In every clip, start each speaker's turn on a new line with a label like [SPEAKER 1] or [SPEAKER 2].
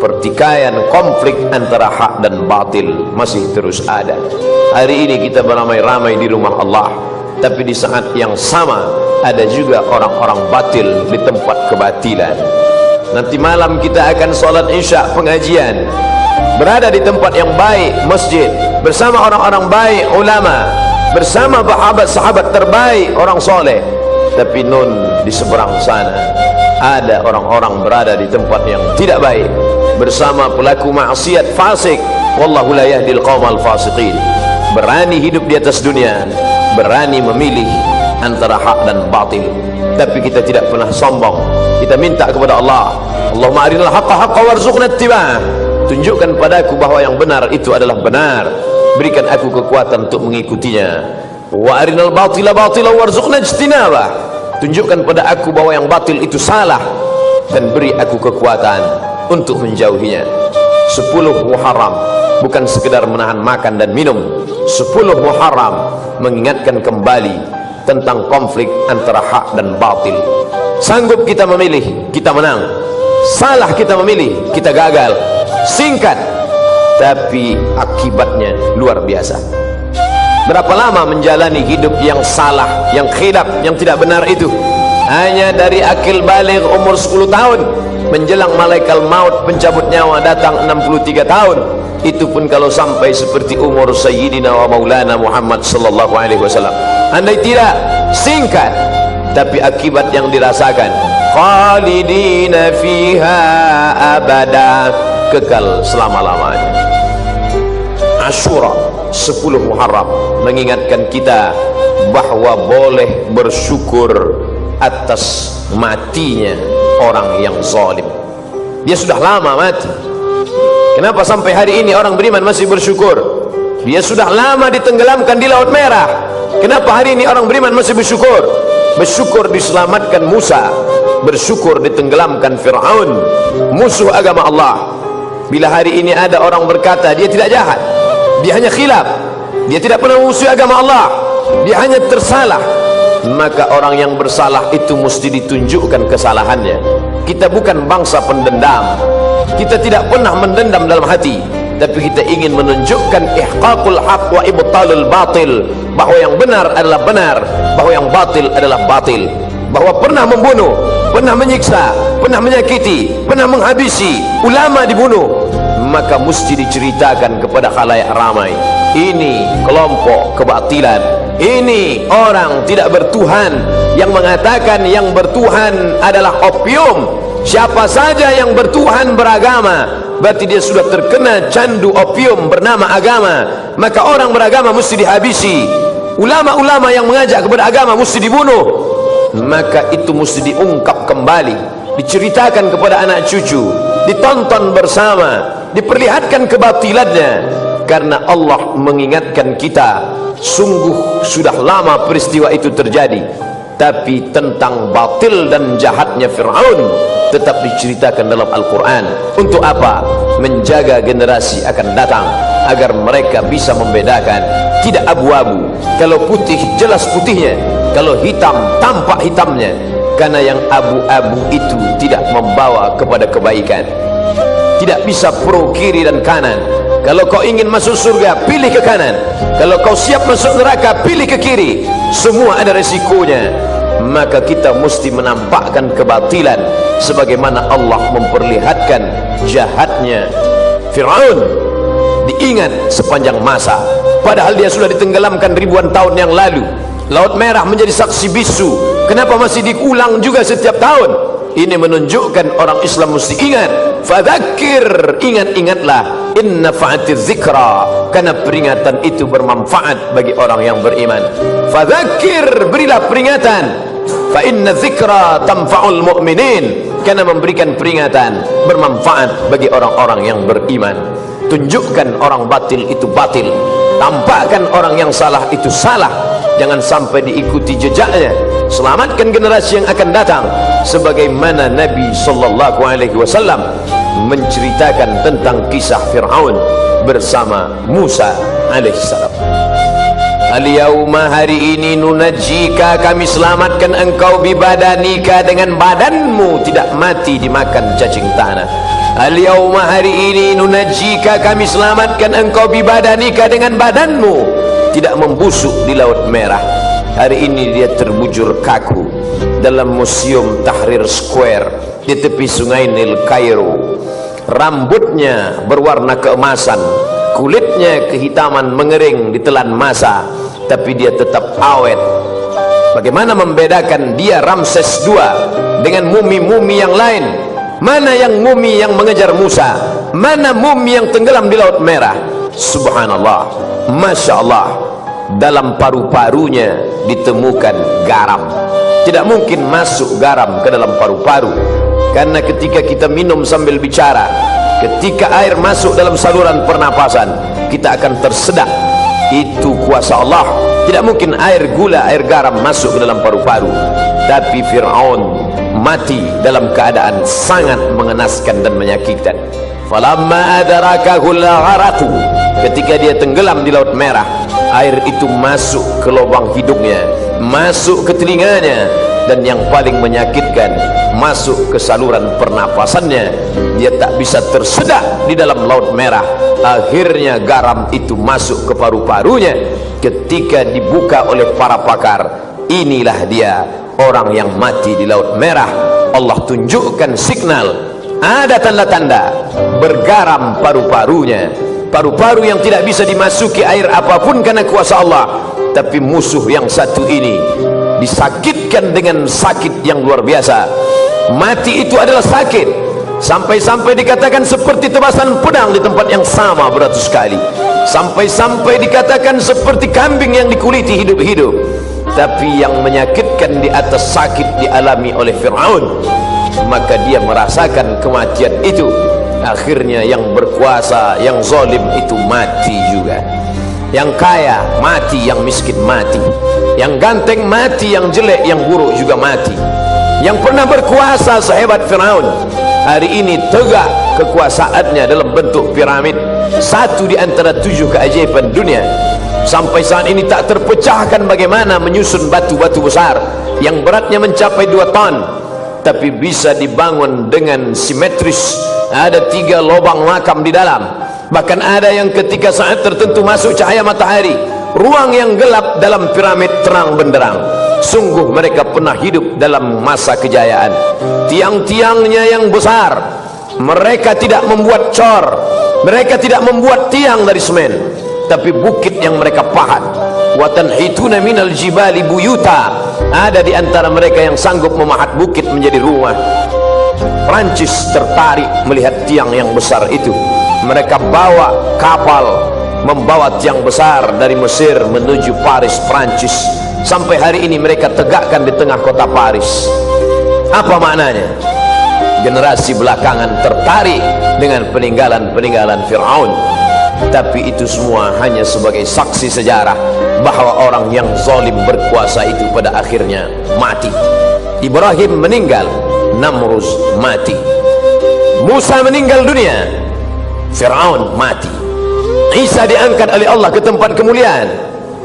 [SPEAKER 1] pertikaian, konflik antara hak dan batil masih terus ada. Hari ini kita beramai-ramai di rumah Allah, tapi di saat yang sama ada juga orang-orang batil di tempat kebatilan. Nanti malam kita akan sholat isya pengajian, berada di tempat yang baik, masjid, bersama orang-orang baik, ulama, bersama sahabat terbaik, orang soleh. Tapi nun di seberang sana ada orang-orang berada di tempat yang tidak baik, bersama pelaku maksiat, fasik. Wallahu la yahdil qaumal fasiqin. Berani hidup di atas dunia, berani memilih antara hak dan batil, tapi kita tidak pernah sombong. Kita minta kepada Allah, Allahumma arinal haqqa haqqa warzuqna ittiba'ah. Tunjukkan padaku bahwa yang benar itu adalah benar, berikan aku kekuatan untuk mengikutinya. Wa arinal batila batila warzuqna ijtinabah. Tunjukkan pada aku bahwa yang batil itu salah, dan beri aku kekuatan untuk menjauhinya. 10 Muharram bukan sekedar menahan makan dan minum. 10 Muharram mengingatkan kembali tentang konflik antara hak dan batil. Sanggup kita memilih, kita menang. Salah kita memilih, kita gagal. Singkat, tapi akibatnya luar biasa. Berapa lama menjalani hidup yang salah, yang khilaf, yang tidak benar itu? Hanya dari akil baligh umur 10 tahun menjelang malaikat maut pencabut nyawa datang 63 tahun. Itu pun kalau sampai seperti umur Sayyidina wa Maulana Muhammad sallallahu alaihi wasallam. Andai tidak, singkat, tapi akibat yang dirasakan khalidina fiha abada, kekal selama-lamanya. Asyura 10 Muharram mengingatkan kita bahwa boleh bersyukur atas matinya orang yang zalim. Dia sudah lama mati. Kenapa sampai hari ini orang beriman masih bersyukur? Dia sudah lama ditenggelamkan di Laut Merah. Kenapa hari ini orang beriman masih bersyukur? Bersyukur diselamatkan Musa, bersyukur ditenggelamkan Fir'aun, musuh agama Allah. Bila hari ini ada orang berkata dia tidak jahat, dia hanya khilaf, dia tidak pernah musuh agama Allah, dia hanya tersalah, maka orang yang bersalah itu mesti ditunjukkan kesalahannya. Kita bukan bangsa pendendam, kita tidak pernah mendendam dalam hati, tapi kita ingin menunjukkan ihqaqul haq wa ibtalul batil, bahwa yang benar adalah benar, bahwa yang batil adalah batil, bahwa pernah membunuh, pernah menyiksa, pernah menyakiti, pernah menghabisi, ulama dibunuh, maka mesti diceritakan kepada khalayak ramai. Ini kelompok kebatilan, ini orang tidak bertuhan yang mengatakan yang bertuhan adalah opium. Siapa saja yang bertuhan beragama, berarti dia sudah terkena candu opium bernama agama. Maka orang beragama mesti dihabisi, ulama-ulama yang mengajak kepada agama mesti dibunuh. Maka itu mesti diungkap kembali, diceritakan kepada anak cucu, ditonton bersama, diperlihatkan kebatilannya. Karena Allah mengingatkan kita, sungguh sudah lama peristiwa itu terjadi, tapi tentang batil dan jahatnya Fir'aun tetap diceritakan dalam Al-Quran. Untuk apa? Menjaga generasi akan datang, agar mereka bisa membedakan. Tidak abu-abu, kalau putih jelas putihnya, kalau hitam tampak hitamnya. Karena yang abu-abu itu tidak membawa kepada kebaikan. Tidak bisa pro kiri dan kanan. Kalau kau ingin masuk surga, pilih ke kanan. Kalau kau siap masuk neraka, pilih ke kiri. Semua ada resikonya. Maka kita mesti menampakkan kebatilan sebagaimana Allah memperlihatkan jahatnya Fir'aun. Diingat sepanjang masa, padahal dia sudah ditenggelamkan ribuan tahun yang lalu. Laut Merah menjadi saksi bisu. Kenapa masih diulang juga setiap tahun? Ini menunjukkan orang Islam mesti ingat. Fadzakir, ingat-ingatlah. Inna fa'atiz zikra, karena peringatan itu bermanfaat bagi orang yang beriman. Fadzakir, berilah peringatan. Fa inna zikra tanfa'ul mu'minin, karena memberikan peringatan bermanfaat bagi orang-orang yang beriman. Tunjukkan orang batil itu batil, tampakkan orang yang salah itu salah. Jangan sampai diikuti jejaknya. Selamatkan generasi yang akan datang, sebagaimana Nabi sallallahu alaihi wasallam menceritakan tentang kisah Fir'aun bersama Musa alaihissalam. Al-yawma, hari ini, nunajjika, kami selamatkan engkau bibadanika, dengan badanmu tidak mati dimakan cacing tanah. Al-yawma, hari ini, nunajjika, kami selamatkan engkau bibadanika, dengan badanmu, tidak membusuk di Laut Merah. Hari ini dia terbujur kaku dalam Museum Tahrir Square di tepi sungai Nil, Kairo. Rambutnya berwarna keemasan, kulitnya kehitaman mengering ditelan masa, tapi dia tetap awet. Bagaimana membedakan dia Ramses II dengan mumi-mumi yang lain? Mana yang mumi yang mengejar Musa? Mana mumi yang tenggelam di Laut Merah? Subhanallah, Masya Allah. Dalam paru-parunya ditemukan garam. Tidak mungkin masuk garam ke dalam paru-paru, karena ketika kita minum sambil bicara, ketika air masuk dalam saluran pernapasan, kita akan tersedak. Itu kuasa Allah. Tidak mungkin air gula, air garam masuk ke dalam paru-paru. Tapi Fir'aun mati dalam keadaan sangat mengenaskan dan menyakitkan. Falamma adrakahul gharaqu, ketika dia tenggelam di Laut Merah, air itu masuk ke lubang hidungnya, masuk ke telinganya, dan yang paling menyakitkan, masuk ke saluran pernapasannya. Dia tak bisa tersedak di dalam Laut Merah. Akhirnya garam itu masuk ke paru-parunya. Ketika dibuka oleh para pakar, inilah dia orang yang mati di Laut Merah. Allah tunjukkan signal, ada tanda-tanda bergaram paru-parunya. Paru-paru yang tidak bisa dimasuki air apapun karena kuasa Allah. Tapi musuh yang satu ini disakitkan dengan sakit yang luar biasa. Mati itu adalah sakit, sampai-sampai dikatakan seperti tebasan pedang di tempat yang sama beratus kali. Sampai-sampai dikatakan seperti kambing yang dikuliti hidup-hidup. Tapi yang menyakitkan di atas sakit dialami oleh Fir'aun, maka dia merasakan kematian itu. Akhirnya yang berkuasa, yang zalim itu mati juga. Yang kaya mati, yang miskin mati. Yang ganteng mati, yang jelek, yang buruk juga mati. Yang pernah berkuasa sehebat Fir'aun, hari ini tegak kekuasaannya dalam bentuk piramid, satu di antara 7 keajaiban dunia. Sampai saat ini tak terpecahkan bagaimana menyusun batu-batu besar yang beratnya mencapai 2 ton, tapi bisa dibangun dengan simetris. Ada 3 lubang makam di dalam. Bahkan ada yang ketika saat tertentu masuk cahaya matahari, ruang yang gelap dalam piramid terang benderang. Sungguh mereka pernah hidup dalam masa kejayaan. Tiang-tiangnya yang besar, mereka tidak membuat cor, mereka tidak membuat tiang dari semen, tapi bukit yang mereka pahat. Wa tanhituna minal jibali buyuta, ada di antara mereka yang sanggup memahat bukit menjadi rumah. Prancis tertarik melihat tiang yang besar itu. Mereka bawa kapal membawa tiang besar dari Mesir menuju Paris, Prancis. Sampai hari ini mereka tegakkan di tengah kota Paris. Apa maknanya? Generasi belakangan tertarik dengan peninggalan-peninggalan Fir'aun. Tapi itu semua hanya sebagai saksi sejarah bahwa orang yang zalim berkuasa itu pada akhirnya mati. Ibrahim meninggal, Namrus mati. Musa meninggal dunia, Fir'aun mati. Isa diangkat oleh Allah ke tempat kemuliaan.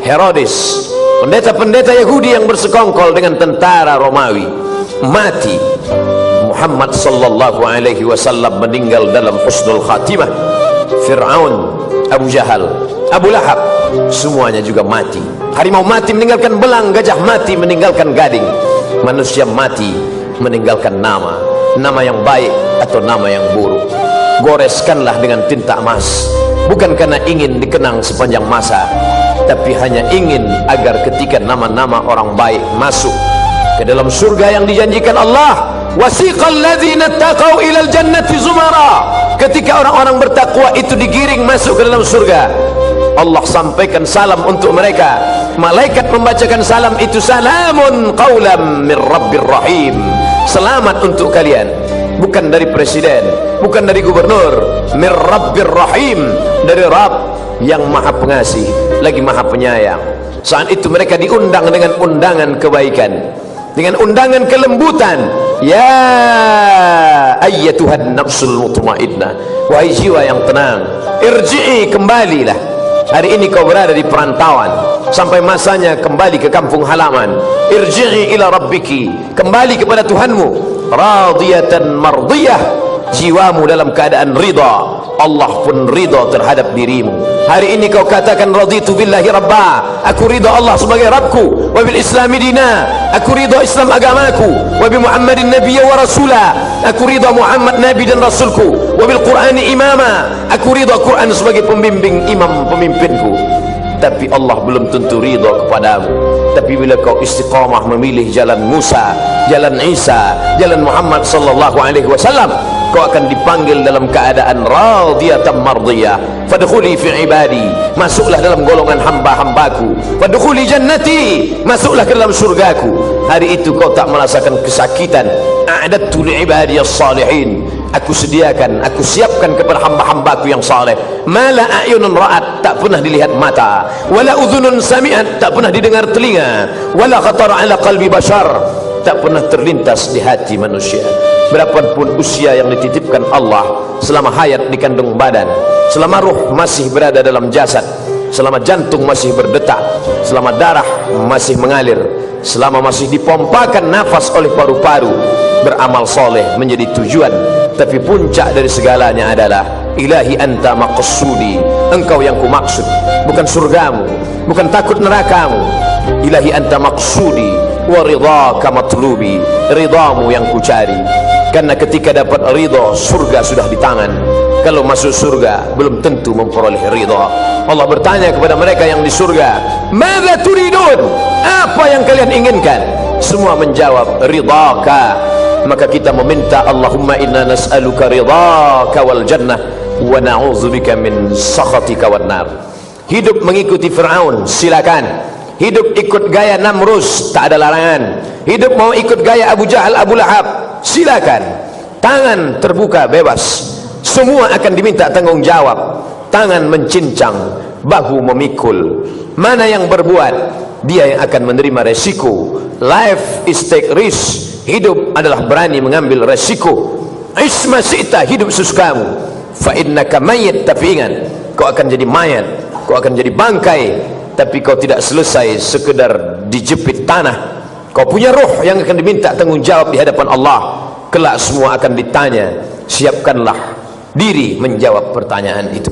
[SPEAKER 1] Herodes, pendeta-pendeta Yahudi yang bersekongkol dengan tentara Romawi, mati. Muhammad sallallahu alaihi wasallam meninggal dalam husnul khatimah. Fir'aun, Abu Jahal, Abu Lahab, semuanya juga mati. Harimau mati meninggalkan belang, gajah mati meninggalkan gading, manusia mati meninggalkan nama, nama yang baik atau nama yang buruk. Goreskanlah dengan tinta emas, bukan karena ingin dikenang sepanjang masa, tapi hanya ingin agar ketika nama-nama orang baik masuk ke dalam surga yang dijanjikan Allah. Wasiqal ladzina taqau ilal jannati zumara, ketika orang-orang bertakwa itu digiring masuk ke dalam surga, Allah sampaikan salam untuk mereka. Malaikat membacakan salam itu, salamun qaulam mir rabbir rahim, selamat untuk kalian, bukan dari presiden, bukan dari gubernur, mir rabbir rahim, dari Rabb yang maha pengasih lagi maha penyayang. Saat itu mereka diundang dengan undangan kebaikan, dengan undangan kelembutan. Ya ayyatuhan nafsul mutmainnah, wahai jiwa yang tenang, irji'i, kembalilah. Hari ini kau berada di perantauan, sampai masanya kembali ke kampung halaman. Irji'i ila rabbiki, kembali kepada Tuhanmu. Radiyatan mardiyah, jiwamu dalam keadaan ridha, Allah pun ridha terhadap dirimu. Hari ini kau katakan raditu billahi rabba, aku ridha Allah sebagai Rabbku, wa bil islami dina, aku ridha Islam agamaku, wa bi Muhammadin nabiyya wa rasula, aku ridha Muhammad nabi dan rasulku, wa bil Qur'ani imama, aku ridha Quran sebagai pembimbing imam pemimpinku. Tapi Allah belum tentu ridha kepadamu. Tapi bila kau istiqamah memilih jalan Musa, jalan Isa, jalan Muhammad sallallahu alaihi wasallam, kau akan dipanggil dalam keadaan radiyatan mardiyah. Fadkhuli fi ibadi, masuklah dalam golongan hamba-hambaku. Fadkhuli jannati, masuklah ke dalam surgaku. Hari itu kau tak merasakan kesakitan. A'dadtu li ibadiyas salihin, aku sediakan, aku siapkan kepada hamba-hambaku yang saleh. Mala a'yunun ra'at, tak pernah dilihat mata, wala udhunun sami'at, tak pernah didengar telinga, wala khatara ala qalbi bashar, tak pernah terlintas di hati manusia. Berapapun usia yang dititipkan Allah, selama hayat di kandung badan, selama ruh masih berada dalam jasad, selama jantung masih berdetak, selama darah masih mengalir, selama masih dipompakan nafas oleh paru-paru, beramal soleh menjadi tujuan. Tapi puncak dari segalanya adalah ilahi anta maqsudi, engkau yang ku maksud, bukan surgamu, bukan takut nerakamu. Ilahi anta maqsudi wa ridhaka matlubi, ridhamu yang ku cari. Karena ketika dapat ridha, surga sudah di tangan. Kalau masuk surga belum tentu memperoleh ridha. Allah bertanya kepada mereka yang di surga, "Madza turidun?" Apa yang kalian inginkan? Semua menjawab ridhaka. Maka kita meminta, Allahumma inna nas'aluka ridhaka wal jannah wa na'udzubika min sakhatika wan nar. Hidup mengikuti Fir'aun, silakan. Hidup ikut gaya Namrus, tak ada larangan. Hidup mau ikut gaya Abu Jahal, Abu Lahab, silakan. Tangan terbuka bebas. Semua akan diminta tanggung jawab. Tangan mencincang, bahu memikul. Mana yang berbuat, dia yang akan menerima resiko. Life is take risk. Hidup adalah berani mengambil resiko. Isma syi'ta, hidup sesukamu. Fa innaka mayyit, tapi ingat, kau akan jadi mayat, kau akan jadi bangkai. Tapi kau tidak selesai sekedar dijepit tanah. Kau punya ruh yang akan diminta tanggung jawab di hadapan Allah. Kelak semua akan ditanya. Siapkanlah diri menjawab pertanyaan itu.